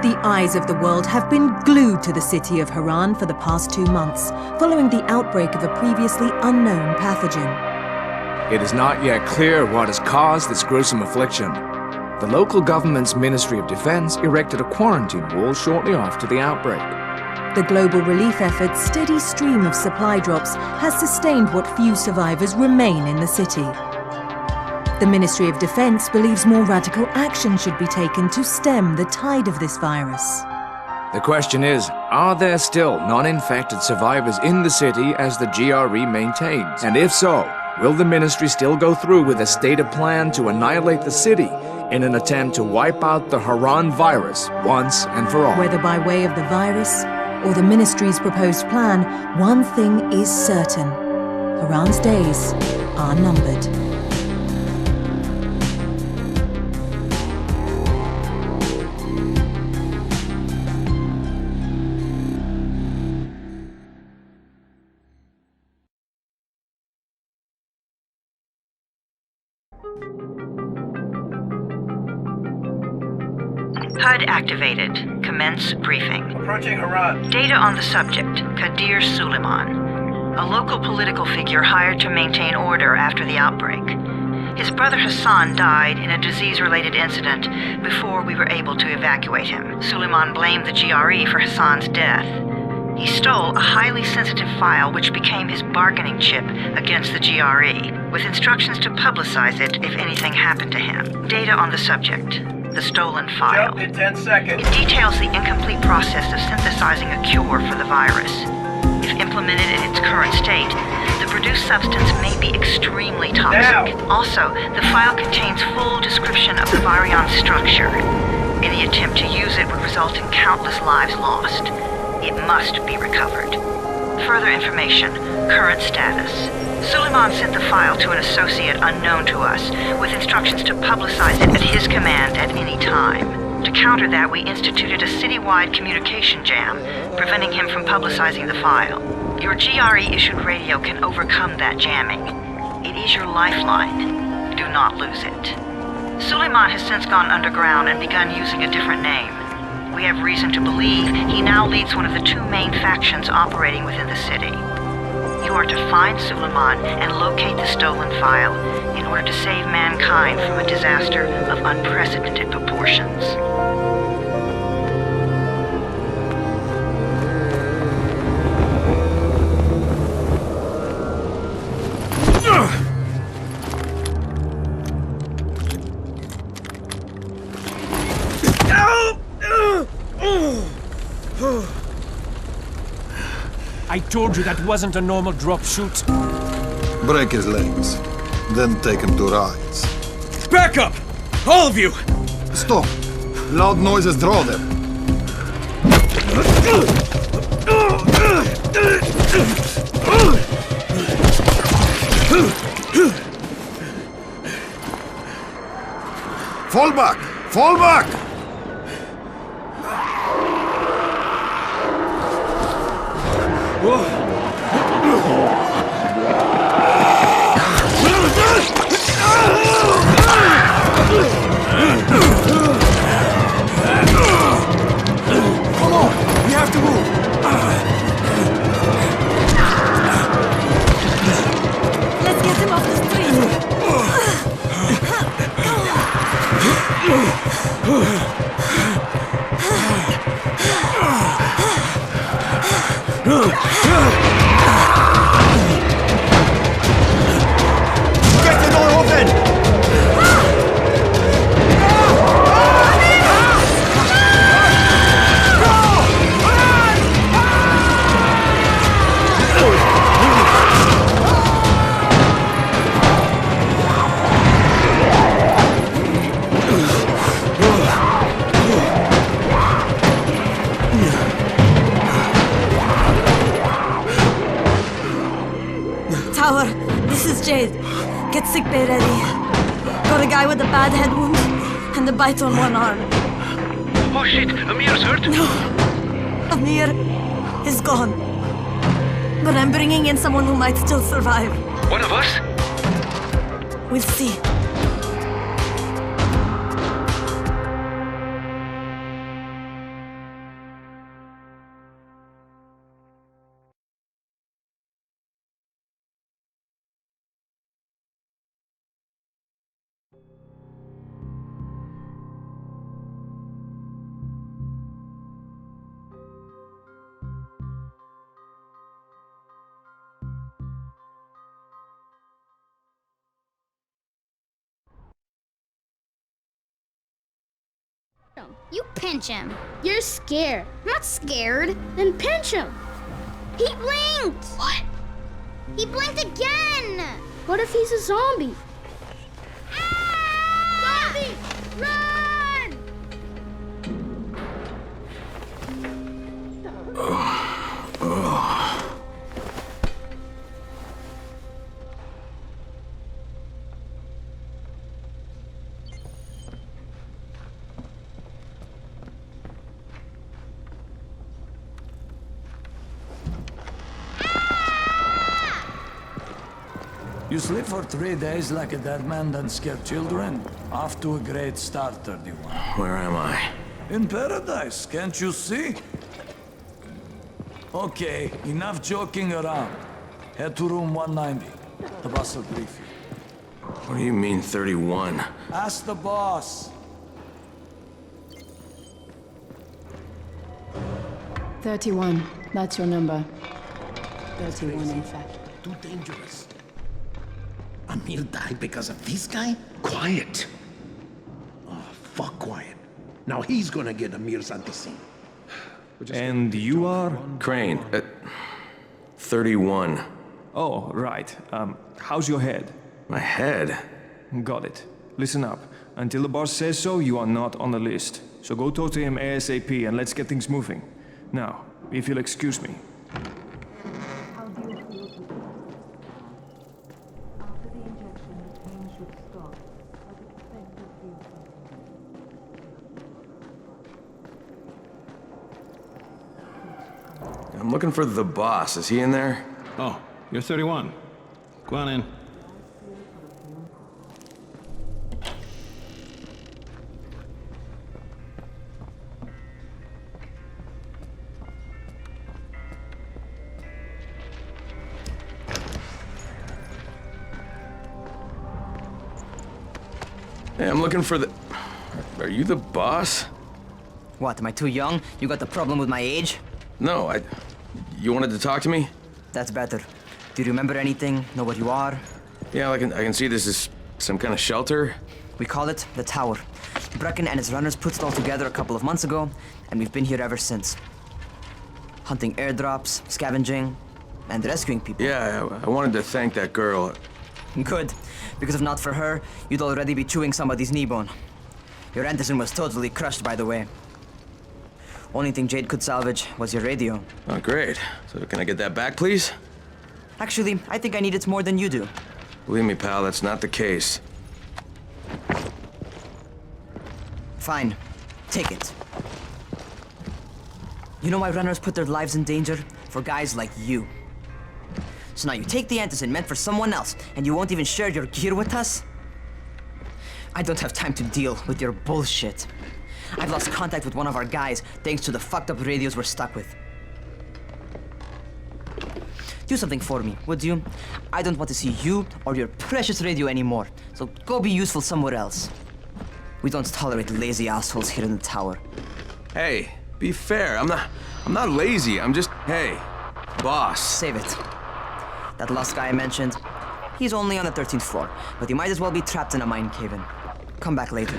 The eyes of the world have been glued to the city of Haran for the past 2 months, following the outbreak of a previously unknown pathogen. It is not yet clear what has caused this gruesome affliction. The local government's Ministry of Defense erected a quarantine wall shortly after the outbreak. The global relief effort's steady stream of supply drops has sustained what few survivors remain in the city. The Ministry of Defense believes more radical action should be taken to stem the tide of this virus. The question is, are there still non-infected survivors in the city as the GRE maintains? And if so, will the ministry still go through with a stated plan to annihilate the city in an attempt to wipe out the Haran virus once and for all? Whether by way of the virus or the ministry's proposed plan, one thing is certain. Haran's days are numbered. HUD activated. Commence briefing. Approaching Haran. Data on the subject, Kadir Suleiman, a local political figure hired to maintain order after the outbreak. His brother Hassan died in a disease-related incident before we were able to evacuate him. Suleiman blamed the GRE for Hassan's death. He stole a highly sensitive file which became his bargaining chip against the GRE, with instructions to publicize it if anything happened to him. Data on the subject. The stolen file. Jump in 10 seconds. It details the incomplete process of synthesizing a cure for the virus. If implemented in its current state, the produced substance may be extremely toxic. Now. Also, the file contains full description of the virion's structure. Any attempt to use it would result in countless lives lost. It must be recovered. Further information, current status. Suleiman sent the file to an associate unknown to us, with instructions to publicize it at his command at any time. To counter that, we instituted a citywide communication jam, preventing him from publicizing the file. Your GRE-issued radio can overcome that jamming. It is your lifeline. Do not lose it. Suleiman has since gone underground and begun using a different name. We have reason to believe he now leads one of the 2 main factions operating within the city. You are to find Suleiman and locate the stolen file in order to save mankind from a disaster of unprecedented proportions. I told you that wasn't a normal drop shoot. Break his legs, then take him to rides. Back up! All of you! Stop! Loud noises draw them. Fall back! Fall back! Come on! We have to move! Let's get him off the street! Get the door open! Tower, this is Jade. Get sickbay ready. Got a guy with a bad head wound and a bite on one arm. Oh shit, Amir's hurt? No, Amir is gone. But I'm bringing in someone who might still survive. One of us? We'll see. You pinch him. You're scared. I'm not scared. Then pinch him. He blinked. What? He blinked again. What if he's a zombie? Ah! Zombie! Run! You sleep for 3 days like a dead man, then scare children? Off to a great start, 31. Where am I? In paradise, can't you see? Okay, enough joking around. Head to room 190. The boss will brief you. What do you mean, 31? Ask the boss. 31. That's your number. 31, in fact. Too dangerous. Amir died because of this guy? Quiet. Oh, fuck quiet. Now he's gonna get Amir's anti-scene. And you are? Crane. 31. Oh, right. How's your head? My head? Got it. Listen up. Until the boss says so, you are not on the list. So go talk to him ASAP and let's get things moving. Now, if you'll excuse me. I'm looking for the boss. Is he in there? Oh, you're 31. Go on in. Hey, I'm looking for the... Are you the boss? What, am I too young? You got the problem with my age? No, You wanted to talk to me? That's better. Do you remember anything? Know what you are? Yeah, I can see this is some kind of shelter. We call it the Tower. Brecken and his runners put it all together a couple of months ago, and we've been here ever since. Hunting airdrops, scavenging, and rescuing people. Yeah, I wanted to thank that girl. Good, because if not for her, you'd already be chewing somebody's knee bone. Your antizin was totally crushed, by the way. Only thing Jade could salvage was your radio. Oh, great. So can I get that back, please? Actually, I think I need it more than you do. Believe me, pal, that's not the case. Fine. Take it. You know why runners put their lives in danger? For guys like you. So now you take the antizin meant for someone else, and you won't even share your gear with us? I don't have time to deal with your bullshit. I've lost contact with one of our guys thanks to the fucked up radios we're stuck with. Do something for me, would you? I don't want to see you or your precious radio anymore, so go be useful somewhere else. We don't tolerate lazy assholes here in the tower. Hey, be fair. I'm not lazy. I'm just, hey, boss. Save it. That last guy I mentioned, he's only on the 13th floor, but he might as well be trapped in a mine cave-in. Come back later.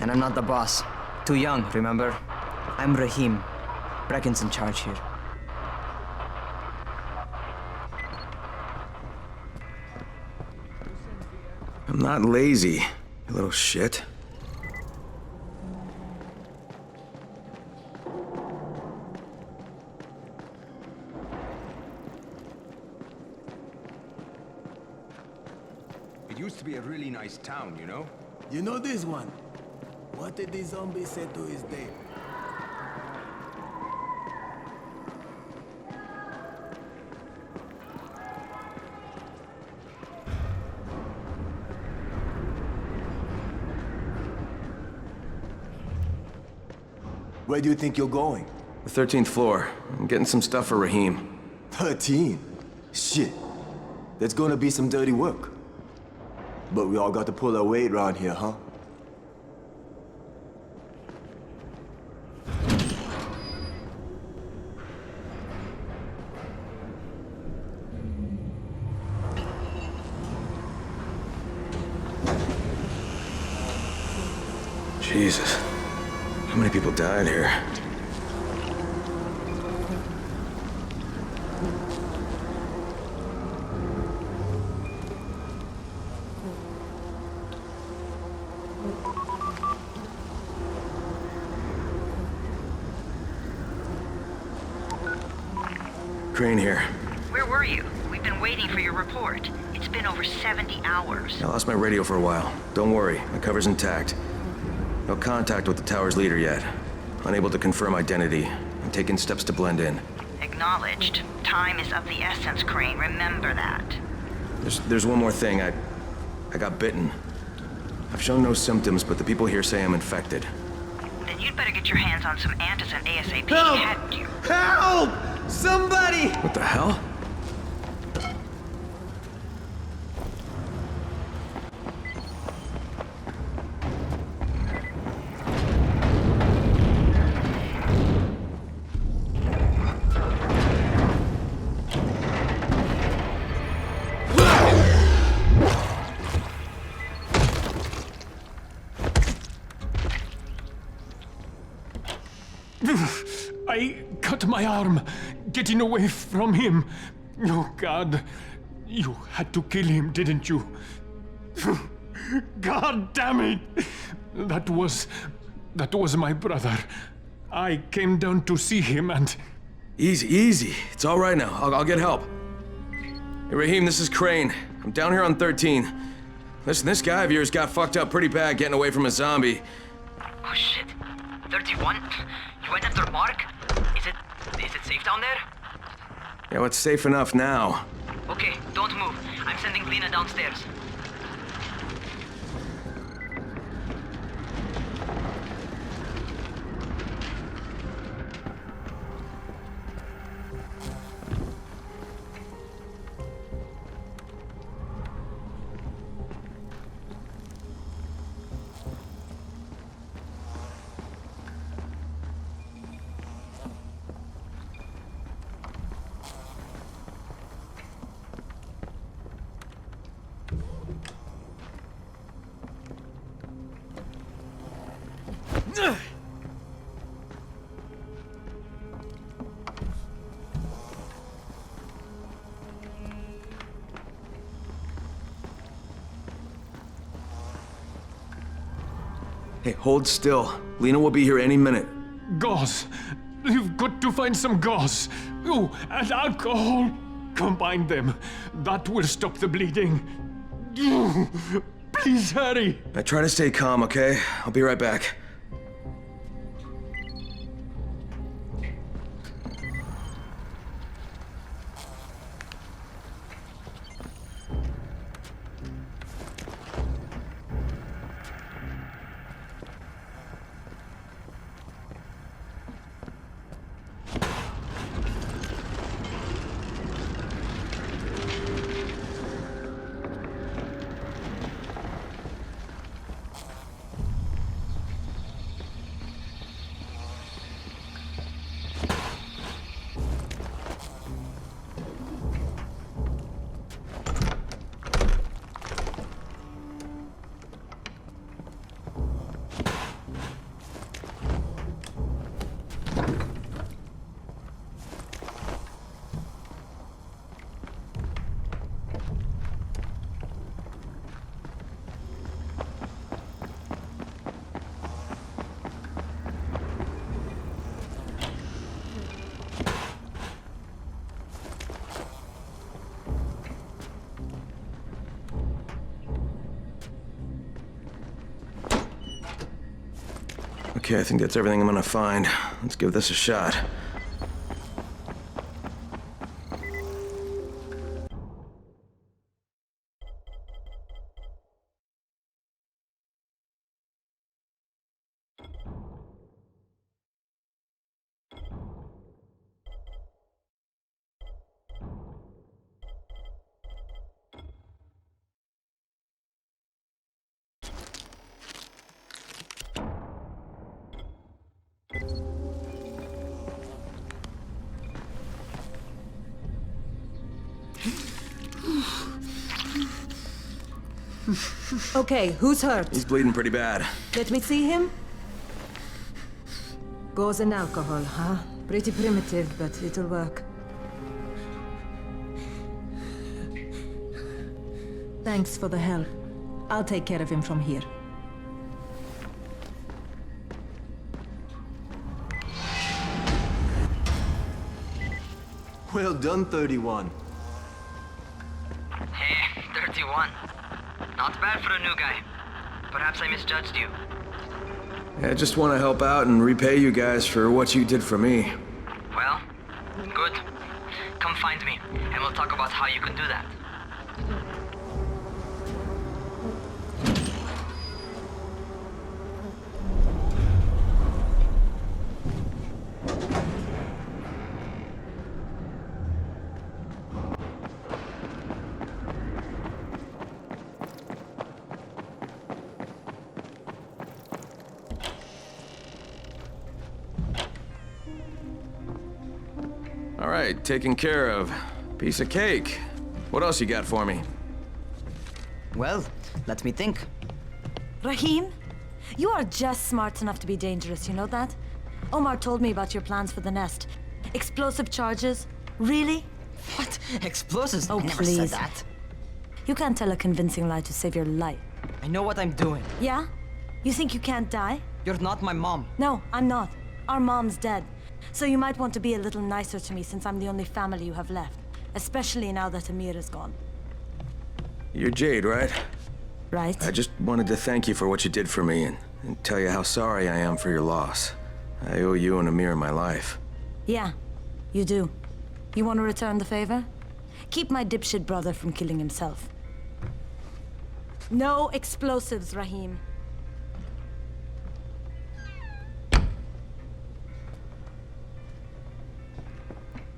And I'm not the boss. Too young, remember? I'm Rahim. Brecken's in charge here. I'm not lazy, you little shit. It used to be a really nice town, you know? You know this one? What did the zombie say to his date? Where do you think you're going? The 13th floor. I'm getting some stuff for Rahim. 13? Shit. There's gonna be some dirty work. But we all got to pull our weight around here, huh? Jesus. How many people died here? Crane here. Where were you? We've been waiting for your report. It's been over 70 hours. I lost my radio for a while. Don't worry, my cover's intact. No contact with the tower's leader yet. Unable to confirm identity. I'm taking steps to blend in. Acknowledged. Time is of the essence, Crane. Remember that. There's one more thing. I got bitten. I've shown no symptoms, but the people here say I'm infected. Then you'd better get your hands on some antizin ASAP. Help! Hadn't you? Help! Somebody! What the hell? I cut my arm getting away from him. Oh, God. You had to kill him, didn't you? God damn it! That was my brother. I came down to see him and... Easy. It's all right now. I'll get help. Hey, Raheem, this is Crane. I'm down here on 13. Listen, this guy of yours got fucked up pretty bad getting away from a zombie. Oh, shit. 31? You went after Mark? Is it safe down there? Yeah, well, it's safe enough now. Okay, don't move. I'm sending Lena downstairs. Hey, hold still. Lena will be here any minute. Gauze. You've got to find some gauze. Oh, and alcohol. Combine them. That will stop the bleeding. Please hurry. I try to stay calm, okay? I'll be right back. Okay, I think that's everything I'm gonna find. Let's give this a shot. Okay, who's hurt? He's bleeding pretty bad. Let me see him. Gauze and alcohol, huh? Pretty primitive, but it'll work. Thanks for the help. I'll take care of him from here. Well done, 31. Hey, 31. Not bad for a new guy. Perhaps I misjudged you. I just want to help out and repay you guys for what you did for me. Well, good. Come find me, and we'll talk about how you can do that. All right, taken care of. Piece of cake. What else you got for me? Well, let me think. Rahim, you are just smart enough to be dangerous, you know that? Omar told me about your plans for the nest. Explosive charges? Really? What? Explosives? Oh, I never please. said that. You can't tell a convincing lie to save your life. I know what I'm doing. Yeah? You think you can't die? You're not my mom. No, I'm not. Our mom's dead. So you might want to be a little nicer to me since I'm the only family you have left. Especially now that Amir is gone. You're Jade, right? Right. I just wanted to thank you for what you did for me and tell you how sorry I am for your loss. I owe you and Amir my life. Yeah, you do. You want to return the favor? Keep my dipshit brother from killing himself. No explosives, Rahim.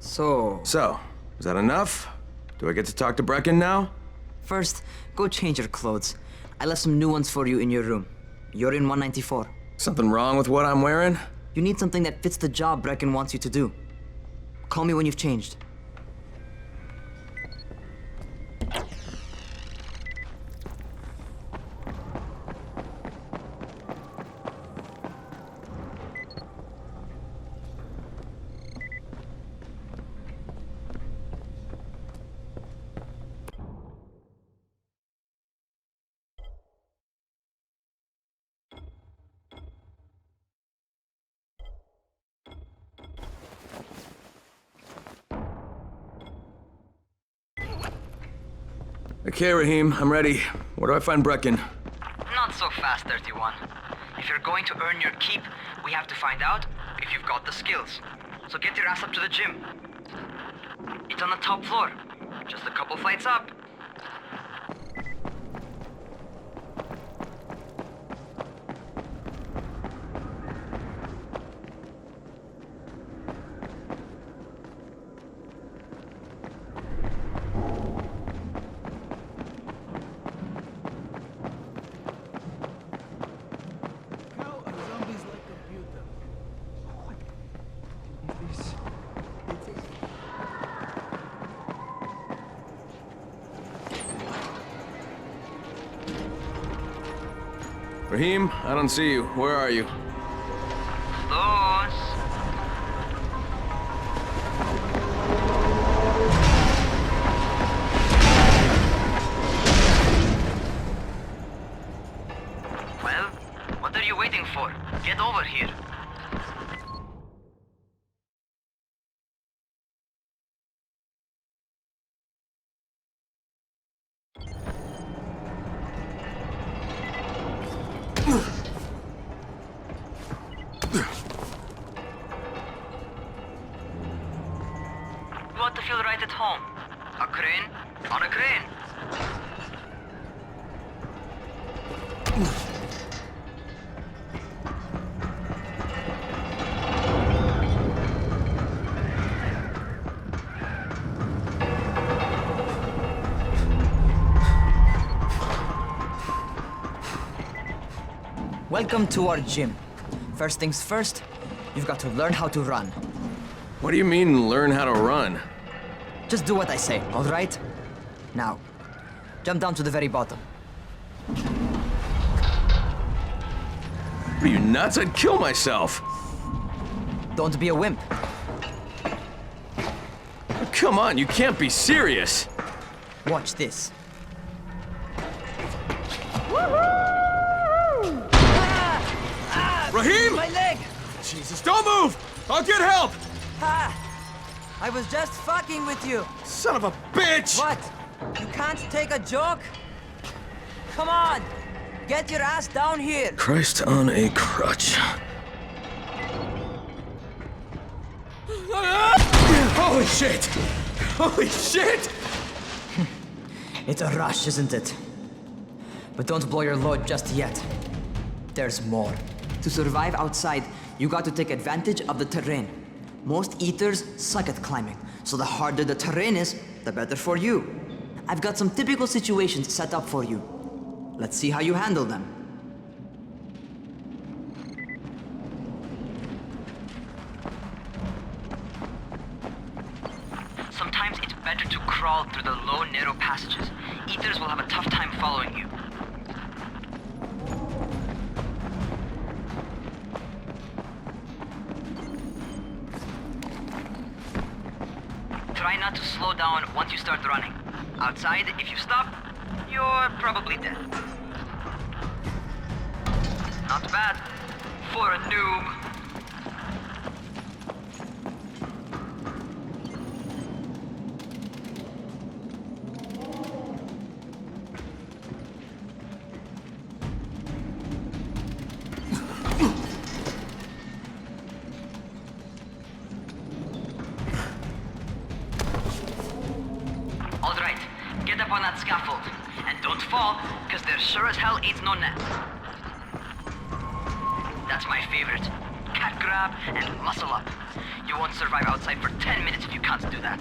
So, is that enough? Do I get to talk to Brecken now? first, go change your clothes. I left some new ones for you in your room. You're in 194. Something wrong with what I'm wearing? You need something that fits the job Brecken wants you to do. Call me when you've changed. Okay, Rahim, I'm ready. Where do I find Brecken? Not so fast, 31. If you're going to earn your keep, we have to find out if you've got the skills. So get your ass up to the gym. It's on the top floor. Just a couple flights up. Rahim, I don't see you. Where are you? Those. Well, what are you waiting for? Get over here. You want to feel right at home. A crane on a crane. Welcome to our gym. First things first, you've got to learn how to run. What do you mean, learn how to run? Just do what I say, all right? Now, jump down to the very bottom. Are you nuts? I'd kill myself. Don't be a wimp. Come on, you can't be serious. Watch this. Raheem! My leg! Jesus, don't move! I'll get help! I was just fucking with you. Son of a bitch! What? You can't take a joke? Come on! Get your ass down here! Christ on a crutch. Holy shit! Holy shit! It's a rush, isn't it? But don't blow your load just yet. There's more. To survive outside, you got to take advantage of the terrain. Most eaters suck at climbing, so the harder the terrain is, the better for you. I've got some typical situations set up for you. Let's see how you handle them. Sometimes it's better to crawl through the low, narrow passages. Eaters will have a tough time following you. Try not to slow down once you start running. Outside, if you stop, you're probably dead. Not bad for a noob. Alright, get up on that scaffold. And don't fall, because there sure as hell ain't no net. That's my favorite. Cat grab and muscle up. You won't survive outside for 10 minutes if you can't do that.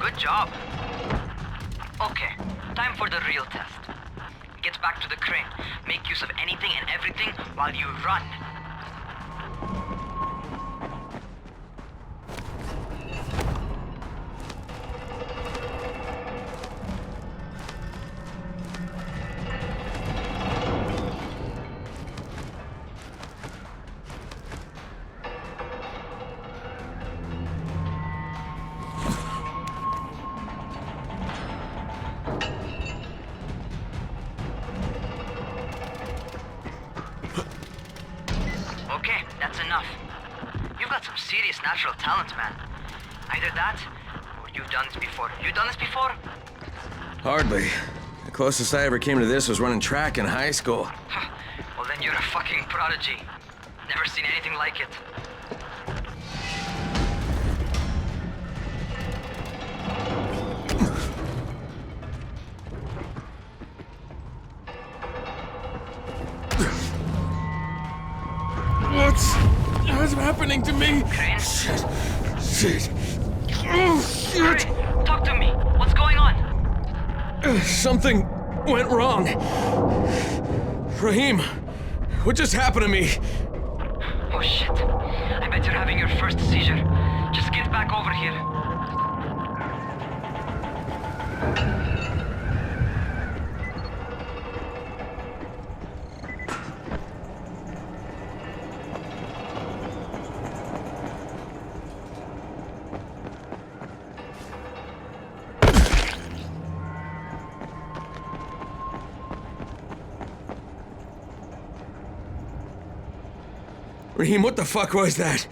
Good job. Okay, time for the real test. Get back to the crane. Make use of anything and everything while you run. Okay, that's enough. You've got some serious natural talent, man. Either that, or you've done this before. You done this before? Hardly. The closest I ever came to this was running track in high school. Well, then you're a fucking prodigy. Never seen anything like it. What's happening to me? Crane? Shit. Oh, shit. Crane, talk to me. What's going on? Something went wrong. Raheem, what just happened to me? Oh shit. I bet you're having your first seizure. Just get back over here. Raheem, what the fuck was that?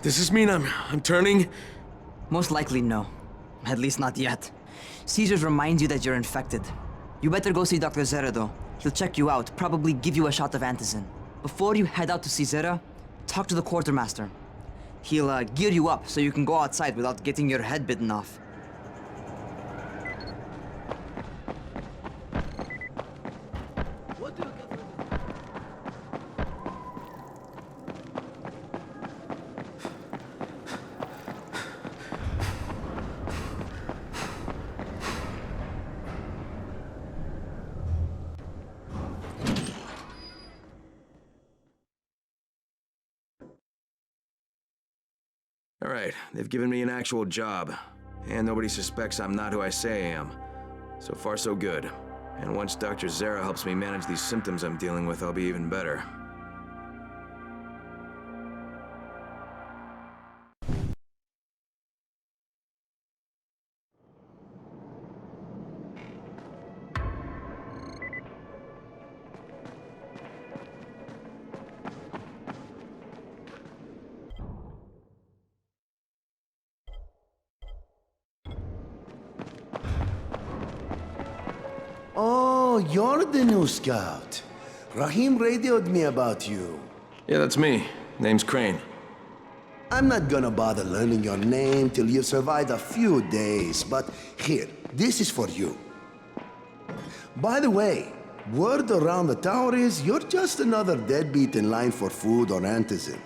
Does this mean I'm turning? Most likely no. At least not yet. Seizures remind you that you're infected. You better go see Dr. Zere though. He'll check you out, probably give you a shot of antizin. Before you head out to see Zere, Talk to the quartermaster. He'll gear you up so you can go outside without getting your head bitten off. All right, they've given me an actual job, and nobody suspects I'm not who I say I am. So far, so good. And once Dr. Zere helps me manage these symptoms I'm dealing with, I'll be even better. Oh, you're the new scout. Rahim radioed me about you. Yeah, that's me. Name's Crane. I'm not gonna bother learning your name till you've survived a few days, but here, this is for you. By the way, word around the tower is you're just another deadbeat in line for food or antizin.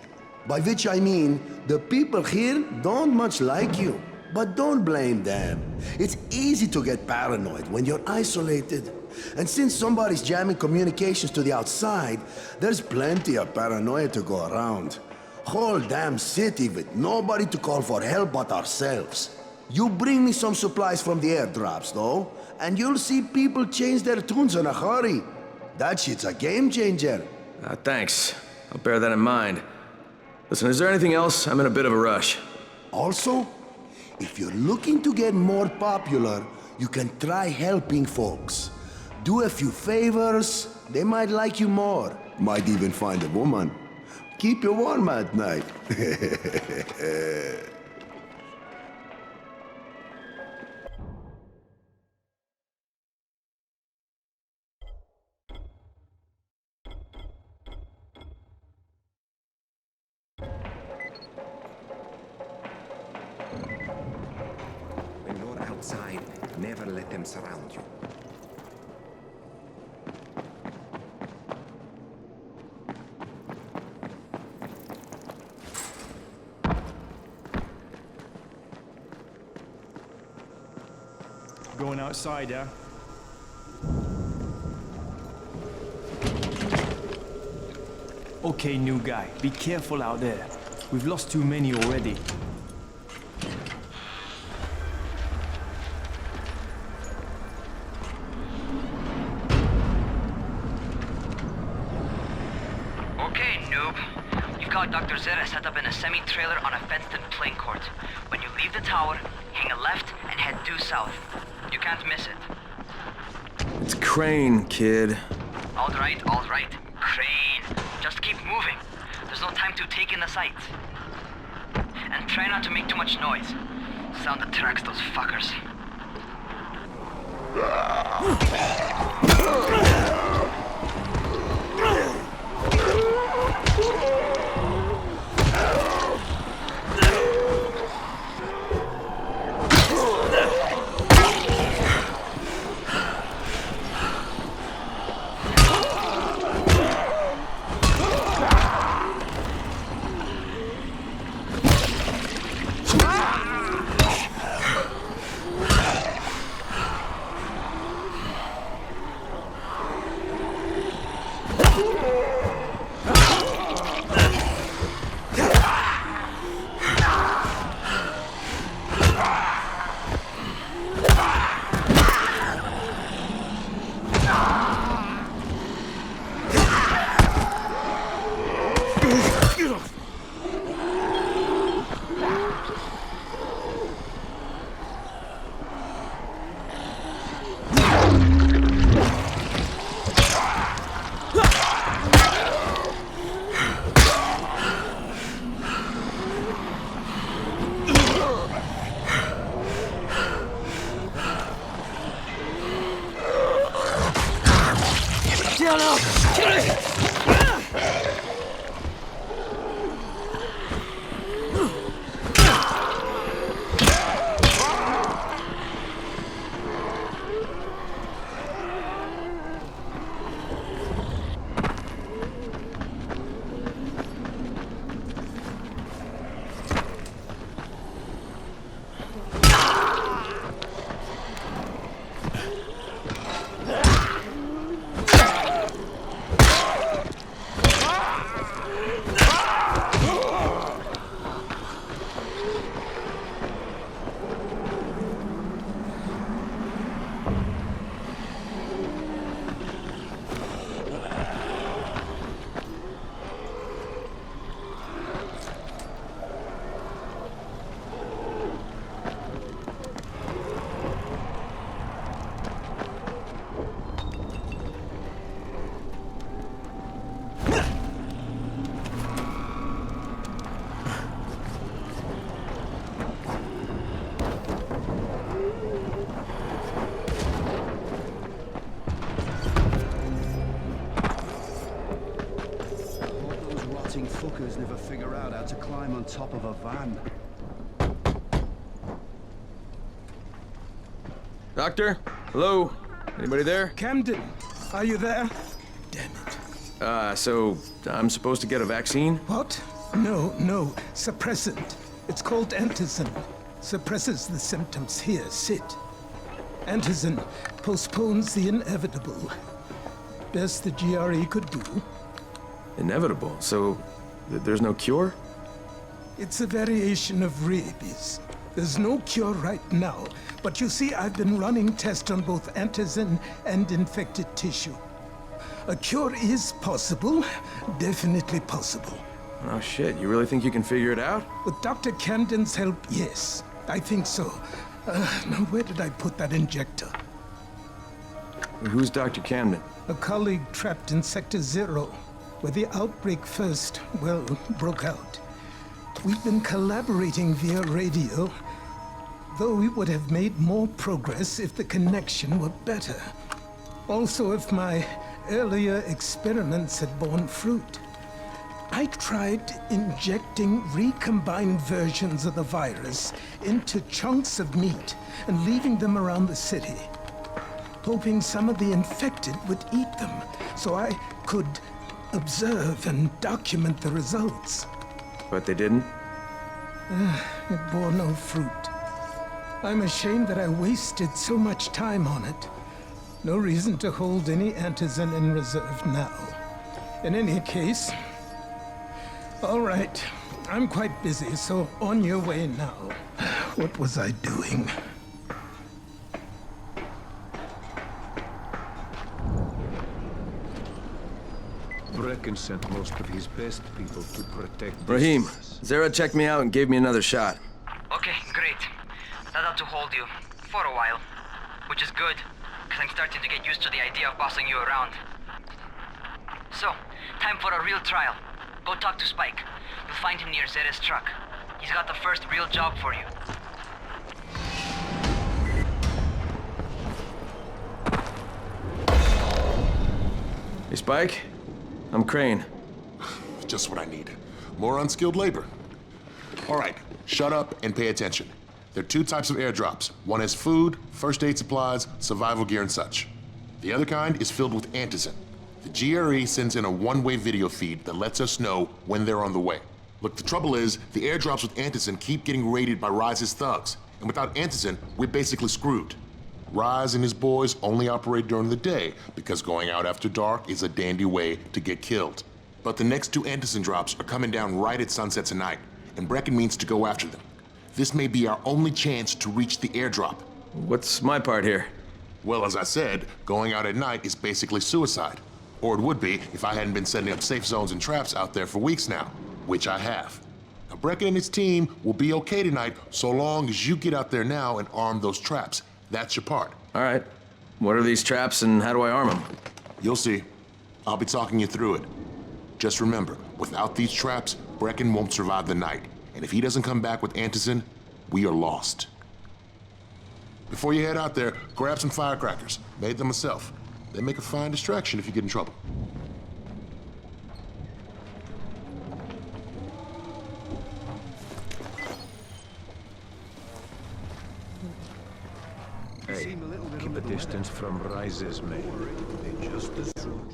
By which I mean, the people here don't much like you. But don't blame them. It's easy to get paranoid when you're isolated. And since somebody's jamming communications to the outside, there's plenty of paranoia to go around. Whole damn city with nobody to call for help but ourselves. You bring me some supplies from the airdrops, though, and you'll see people change their tunes in a hurry. That shit's a game changer. Thanks. I'll bear that in mind. Listen, is there anything else? I'm in a bit of a rush. Also, if you're looking to get more popular, you can try helping folks. Do a few favors, they might like you more. Might even find a woman. Keep you warm at night. When you're outside, never let them surround you. Going outside, yeah? Okay, new guy, be careful out there. We've lost too many already. Okay, noob. You've got Dr. Zere set up in a semi-trailer on a fenced-in playing court. When you leave the tower, hang a left and head due south. You can't miss it. It's Crane, kid. All right, Crane. Just keep moving. There's no time to take in the sights. And try not to make too much noise. Sound attracts those fuckers. on top of a van. Doctor? Hello? Anybody there? Camden, are you there? So I'm supposed to get a vaccine? What? No. Suppressant. It's called antizin. Suppresses the symptoms. Here, sit. Antizin postpones the inevitable. Best the GRE could do. Inevitable? So there's no cure? It's a variation of rabies. There's no cure right now, but you see, I've been running tests on both antizin and infected tissue. A cure is possible, definitely possible. Oh shit, you really think you can figure it out? With Dr. Camden's help, yes. I think so. Now where did I put that injector? Who's Dr. Camden? A colleague trapped in Sector 0, where the outbreak first, broke out. We've been collaborating via radio, though we would have made more progress if the connection were better. Also, if my earlier experiments had borne fruit. I tried injecting recombined versions of the virus into chunks of meat and leaving them around the city, hoping some of the infected would eat them so I could observe and document the results. But they didn't? It bore no fruit. I'm ashamed that I wasted so much time on it. No reason to hold any antizin in reserve now. In any case, all right. I'm quite busy, so on your way now. What was I doing? Brecken sent most of his best people to protect... Rahim, Zere checked me out and gave me another shot. Okay, great. That ought to hold you. For a while. Which is good, because I'm starting to get used to the idea of bossing you around. So, time for a real trial. Go talk to Spike. You'll find him near Zere's truck. He's got the first real job for you. Hey, Spike. I'm Crane. Just what I need. More unskilled labor. All right, shut up and pay attention. There are two types of airdrops. One is food, first aid supplies, survival gear, and such. The other kind is filled with antizin. The GRE sends in a one-way video feed that lets us know when they're on the way. Look, the trouble is, the airdrops with antizin keep getting raided by Rise's thugs, and without antizin, we're basically screwed. Rise and his boys only operate during the day because going out after dark is a dandy way to get killed. But the next two antizin drops are coming down right at sunset tonight, and Brecken means to go after them. This may be our only chance to reach the airdrop. What's my part here? Well, as I said, going out at night is basically suicide. Or it would be if I hadn't been setting up safe zones and traps out there for weeks now, which I have. Now, Brecken and his team will be okay tonight so long as you get out there now and arm those traps. That's your part. All right. What are these traps and how do I arm them? You'll see. I'll be talking you through it. Just remember, without these traps, Brecken won't survive the night. And if he doesn't come back with antizin, we are lost. Before you head out there, grab some firecrackers. Made them myself. They make a fine distraction if you get in trouble. Hey, keep a distance from Rise's men. They just as soon.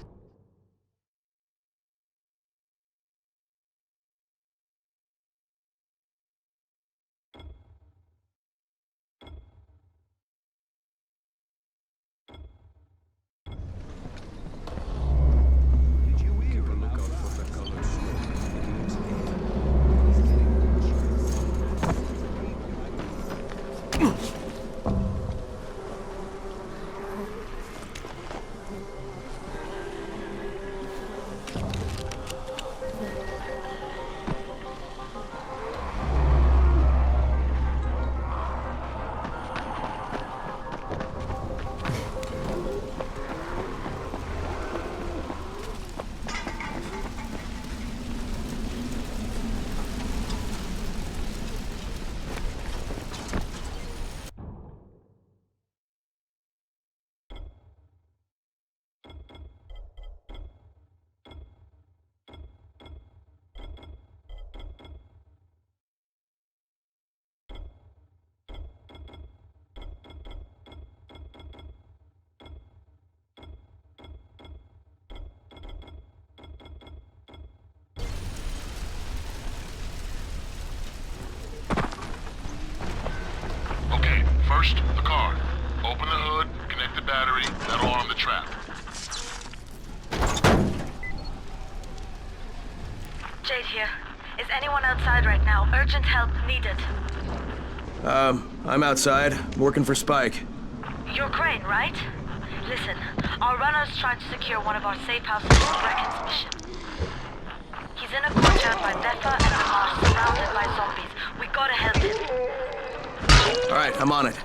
First, the car. Open the hood, connect the battery, that'll arm the trap. Jade here. Is anyone outside right now? Urgent help needed. I'm outside, working for Spike. You're Crane, right? Listen, our runner's trying to secure one of our safe houses for Brecken's mission. He's in a courtyard by Beffa and Amar, surrounded by zombies. We gotta help him. Alright, I'm on it.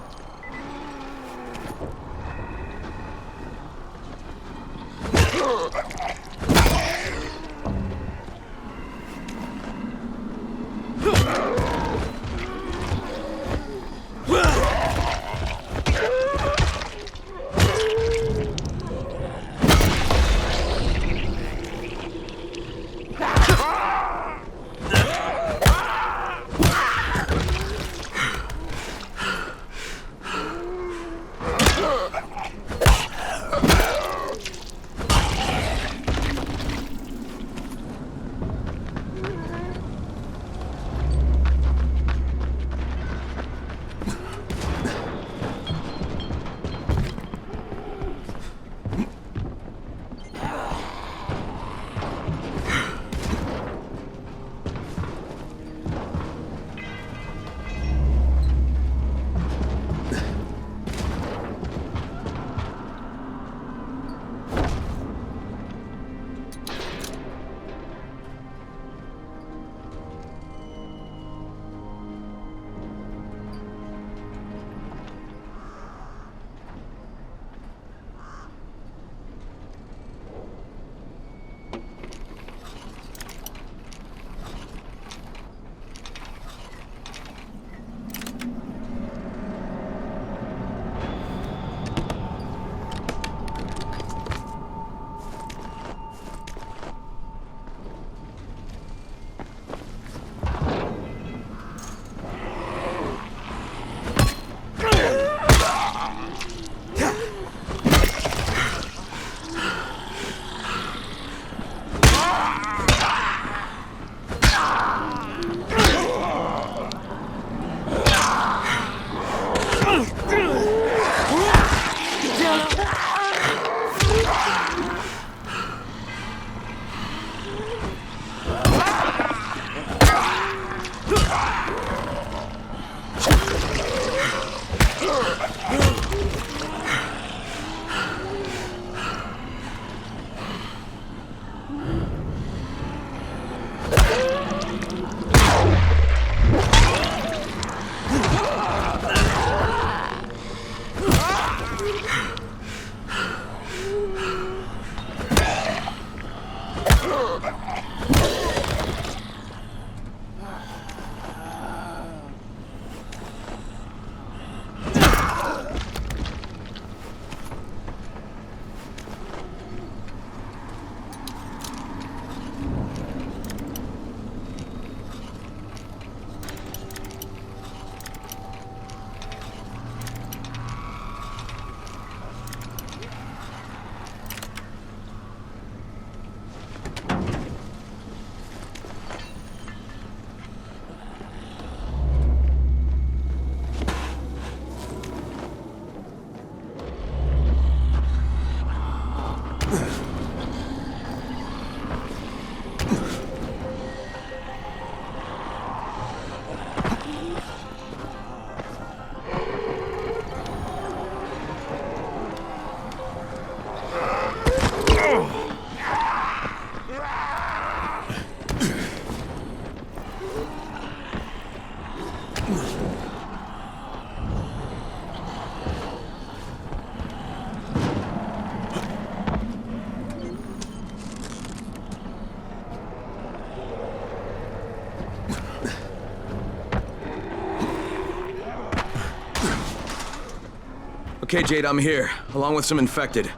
Okay, Jade, I'm here, along with some infected.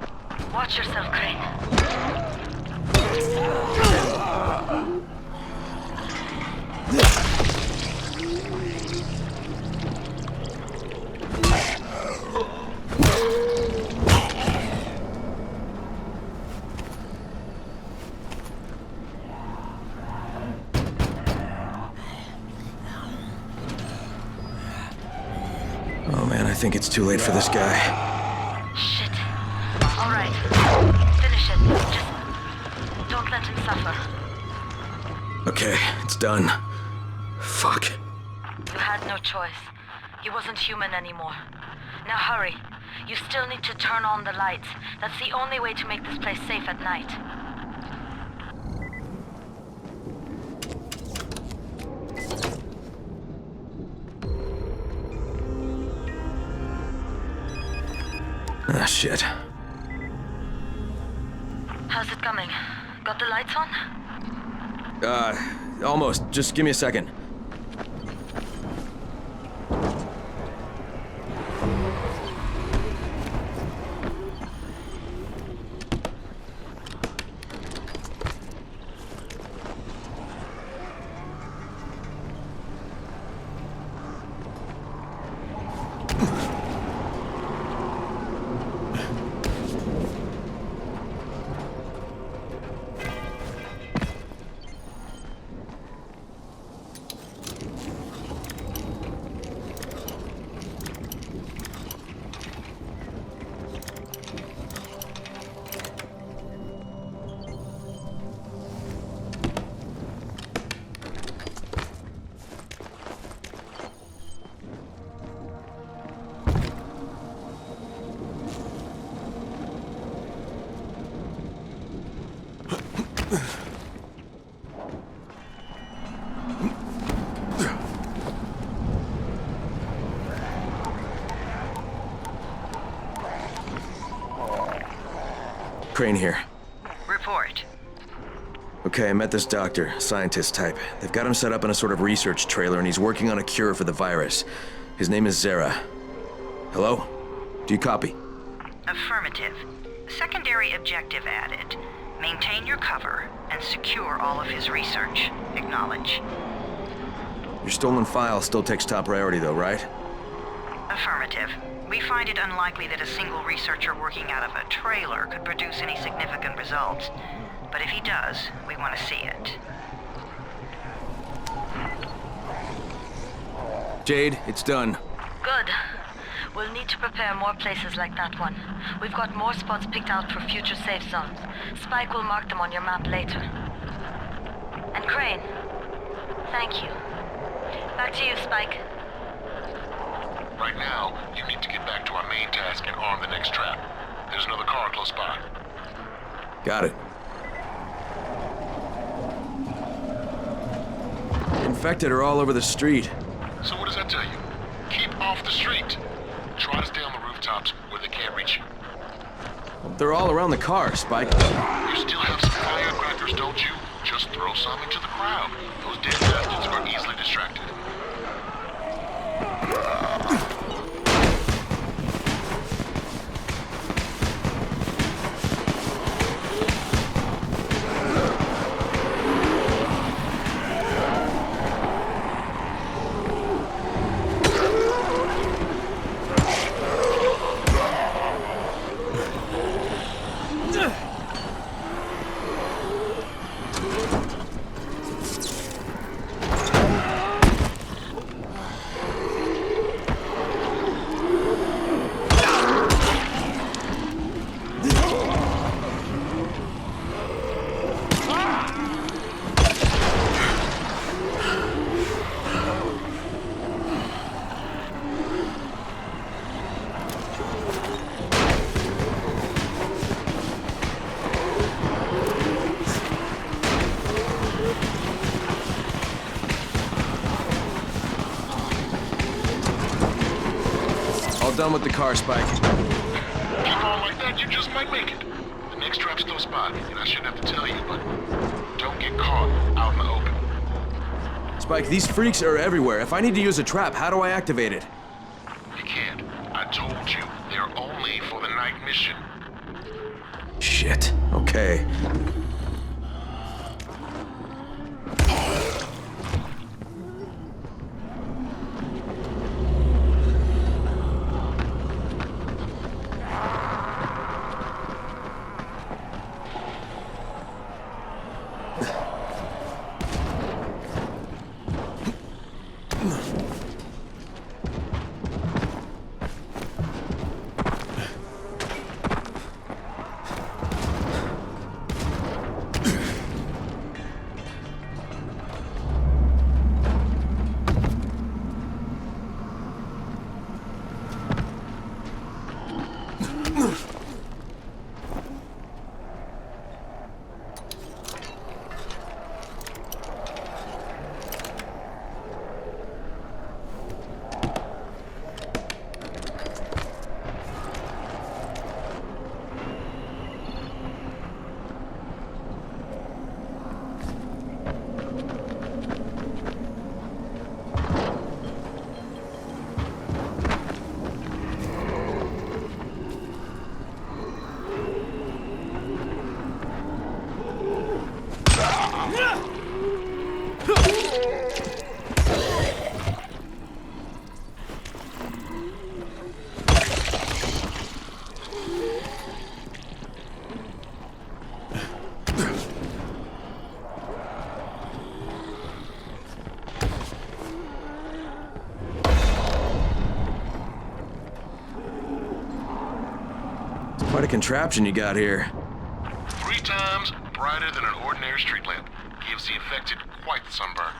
Watch yourself, Crane. Oh Man, I think it's too late for this guy. Shit. All right. Finish it. Just don't let him suffer. Okay, it's done. Fuck. You had no choice. He wasn't human anymore. Now hurry. You still need to turn on the lights. That's the only way to make this place safe at night. Ah, shit. How's it coming? Got the lights on? Almost. Just give me a second. Crane here. Report. Okay, I met this doctor, scientist type. They've got him set up in a sort of research trailer, and he's working on a cure for the virus. His name is Zere. Hello? Do you copy? Affirmative. Secondary objective added. Maintain your cover and secure all of his research. Acknowledge. Your stolen file still takes top priority though, right? Affirmative. We find it unlikely that a single researcher working out of a trailer could produce any significant results. But if he does, we want to see it. Jade, it's done. Good. We'll need to prepare more places like that one. We've got more spots picked out for future safe zones. Spike will mark them on your map later. And Crane, thank you. Back to you, Spike. Right now, you need to get back to our main task and arm the next trap. There's another car close by. Got it. Infected are all over the street. So what does that tell you? Keep off the street. Try to stay on the rooftops where they can't reach you. They're all around the car, Spike. You still have some firecrackers, don't you? Just throw some into the crowd. Those dead bastards are easily distracted. Done with the car, Spike. Keep on like that, you just might make it. The next trap's close by, and I shouldn't have to tell you, but don't get caught out in the open. Spike, these freaks are everywhere. If I need to use a trap, how do I activate it? You can't. I told you, they're only for the night mission. Shit. Okay. Quite a contraption you got here. 3 times brighter than an ordinary street lamp. Gives the infected quite the sunburn.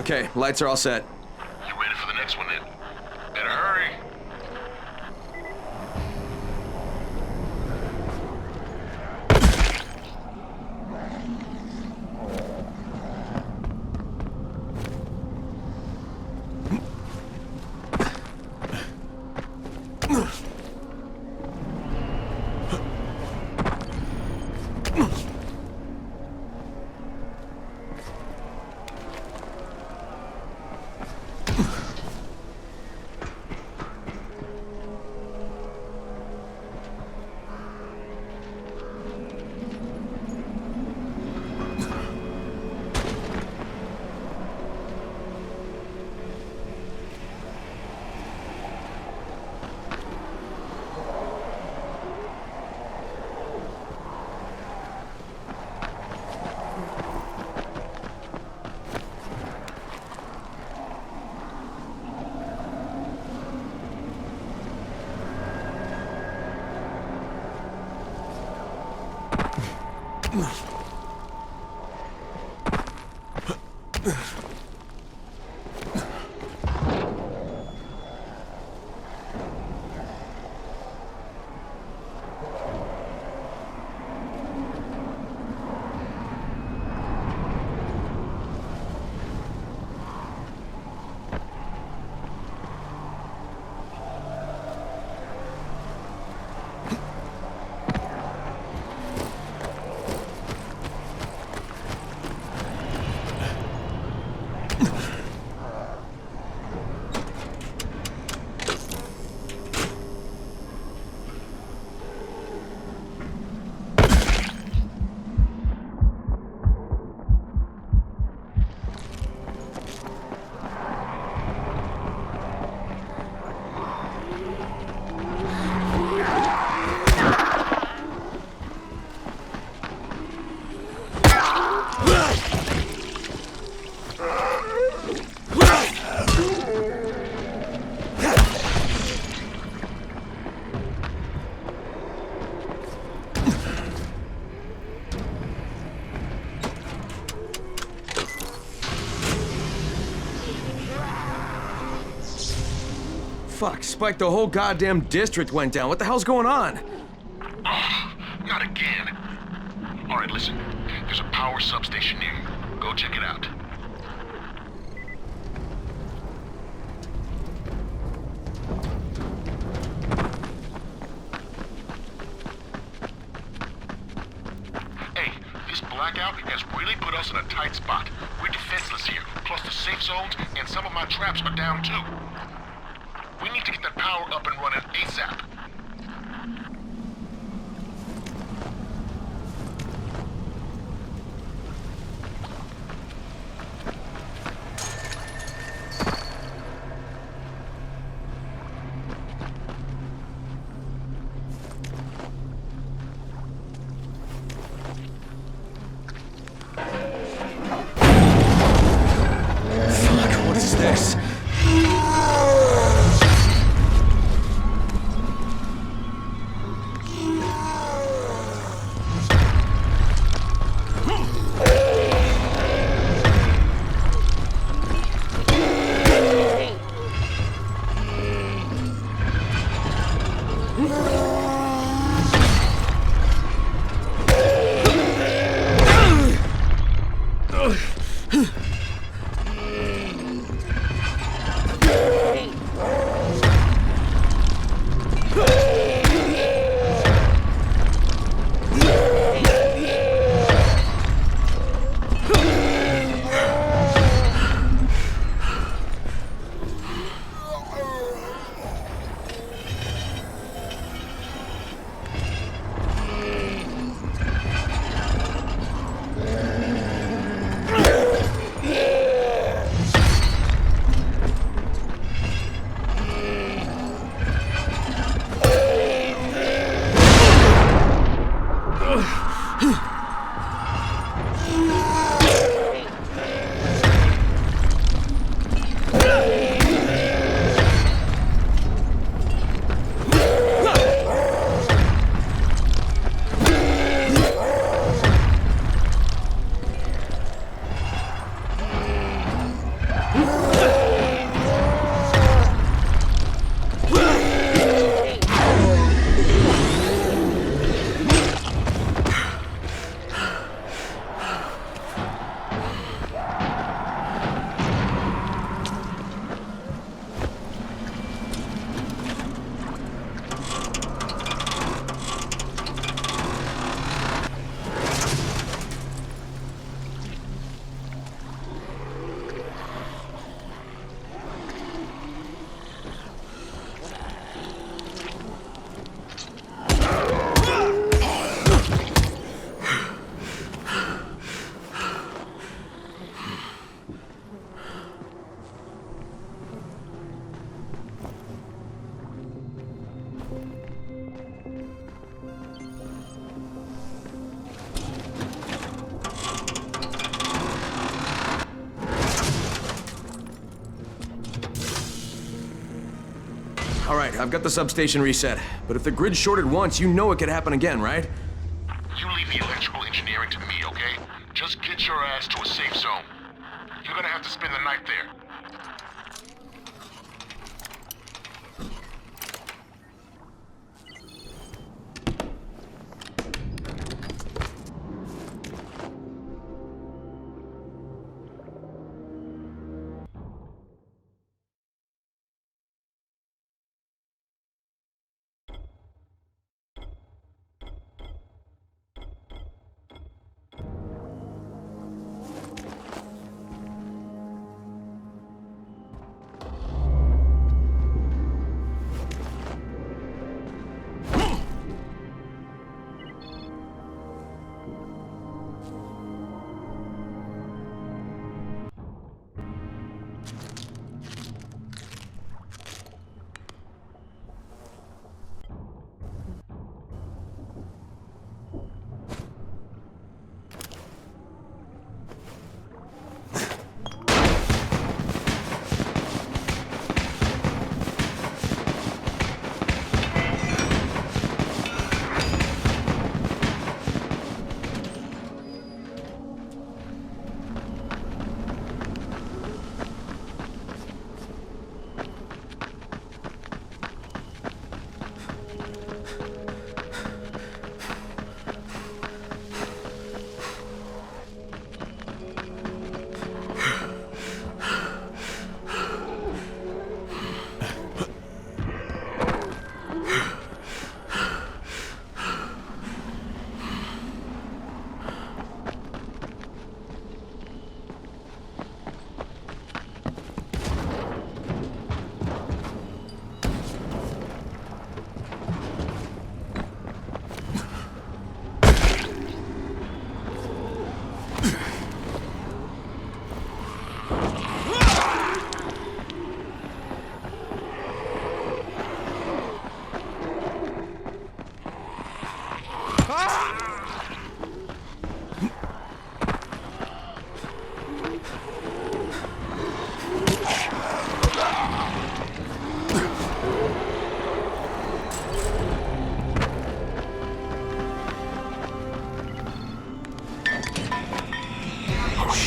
Okay, lights are all set. You ready for the next one then? Better hurry. Fuck, Spike, the whole goddamn district went down. What the hell's going on? Oh, not again. All right, listen. There's a power substation near you. Go check it out. Hey, this blackout has really put us in a tight spot. We're defenseless here. Plus the safe zones and some of my traps are down too. We need to get that power up and running ASAP. this. All right, I've got the substation reset. But if the grid shorted once, you know it could happen again, right? You leave the electrical engineering to me, okay? Just get your ass to a safe zone. You're gonna have to spend the night there.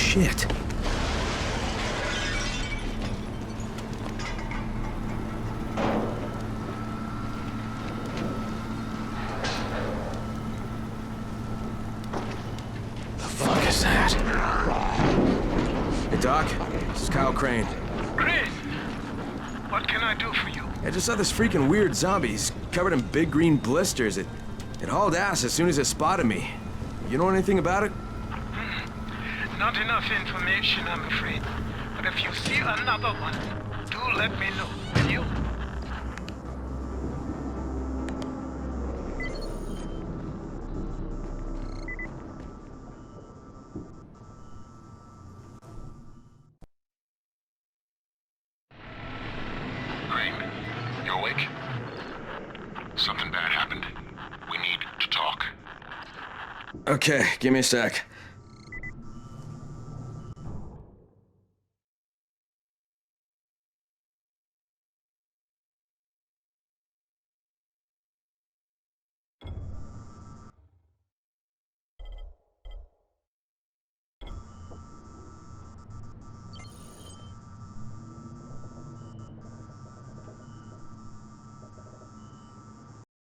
shit. Is that? Hey, Doc. This is Kyle Crane. Crane! What can I do for you? I just saw this freaking weird zombie. He's covered in big green blisters. It hauled ass as soon as it spotted me. You know anything about it? Not enough information, I'm afraid. But if you see another one, do let me know, will you? You awake? Something bad happened. We need to talk. Okay, give me a sec.